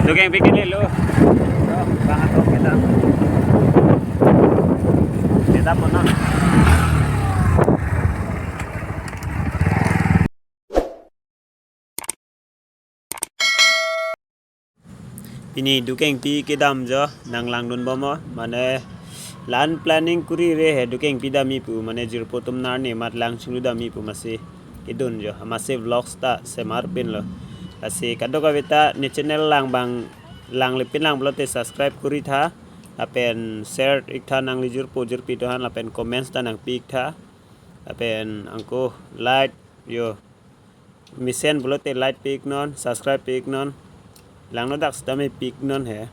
Dugeng bikin lo. Banget kok kita. Kita pun non. Ini dugeng pi kedam jo nang langdun bomo mane land planning kuri re he dugeng pi dami pu mane jir potom nar ne mat lang chulu dami pu mase idun jo amase vlogs ta semar pin lo ase kado ka beta ne channel lang bang lang lepin lang blote subscribe kuri tha apen share ik tha nang lijur pojur pi to han apen comments ta nang pi tha apen angko like yo misen blote like pi non subscribe pi non lang no dak stame pik non he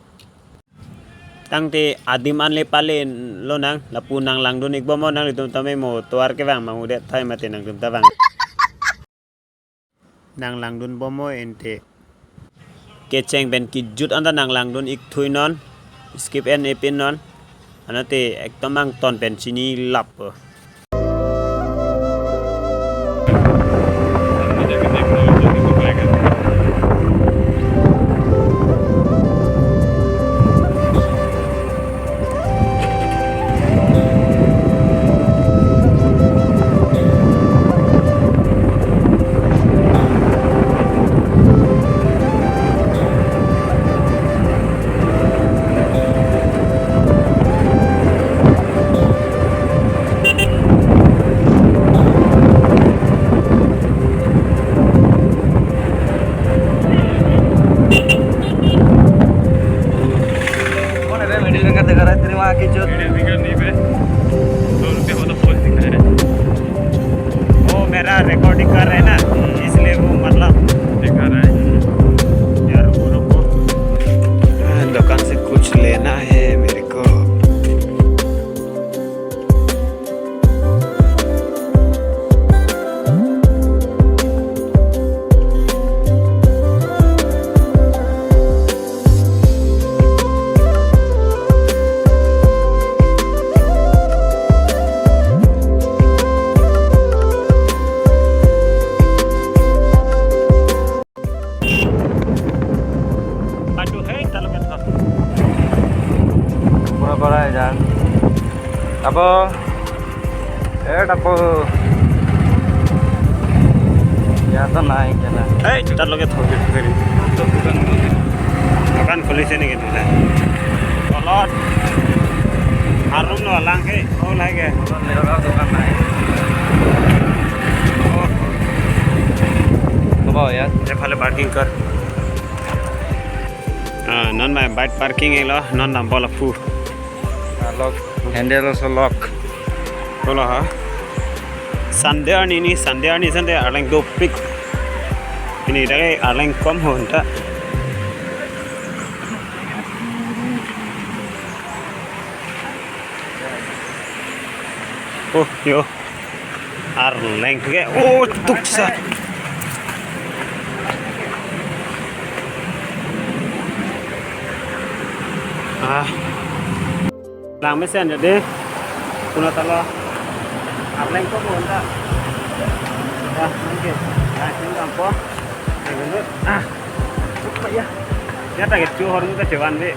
tang te adim an le pale lo nang lapu nang lang don ik bomo nang litum tame mo toar ke bang mangu det thai mate nang tum ta bang nang lang don bomo ente ke cheng ben ki jut anda nang lang don ik thui non skip en epin non anate ek tamang ton pen chini lap मेरा recording कर रहे हैं ना इसलिए वो मतलब दिखा रहा है यार को दुकान से कुछ लेना है मेरे को Apa? Apa? Ya तो naik ya ना kita लोग थोड़ी करी दुकान खुली से नहीं gitu lah kalau harum no lang ke oh lagi lewat दुकान naik coba ya ये वाले पार्किंग कर non mai bike parking elo non nam bola fu lock handle also lock bola ha sandeani sande arlang do pick ini dai arlang kom honta oh yo arlang ke oh tuksa lang mesen jadi kuna talo arlang kom honta ya mungkin nah ini gampang ini apa ya ya tak kecil orang kita jalan be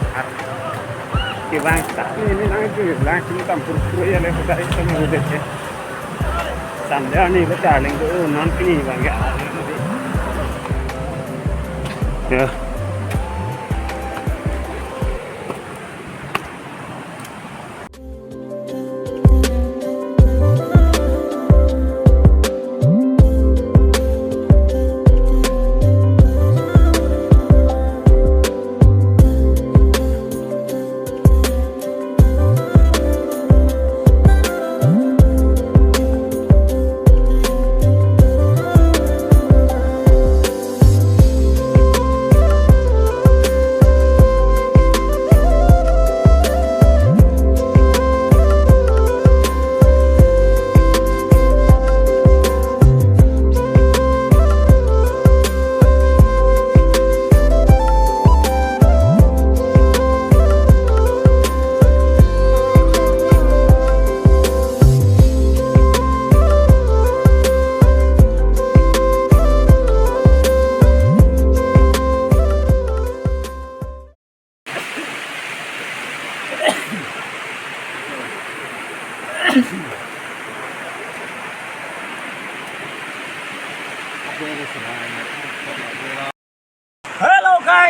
kibang tak ini nang itu lang sini campur ya le kita itu udah deh sampai ni kita arlang tu non kini bang ya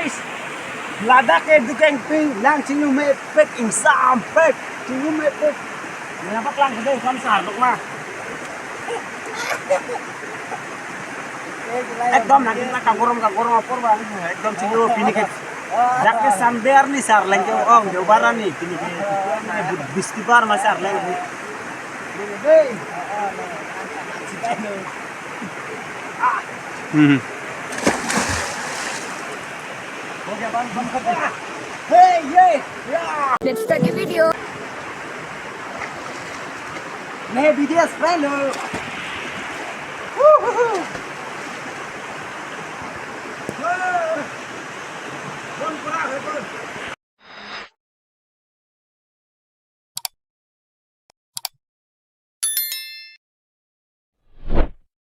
guys. Lada ke dukeng ping lang sinu me pek insam pek sinu me pek. Kenapa lang gede kan sarduk mah. एकदम नागिना कागोरम अपर बा एकदम sinu pini ke. Jakke samber ni sar lengke ong jobara ni pini ke. Bistibar masar lengke. Hey, yeah. Let's start the video. मैं BTS fan हूँ।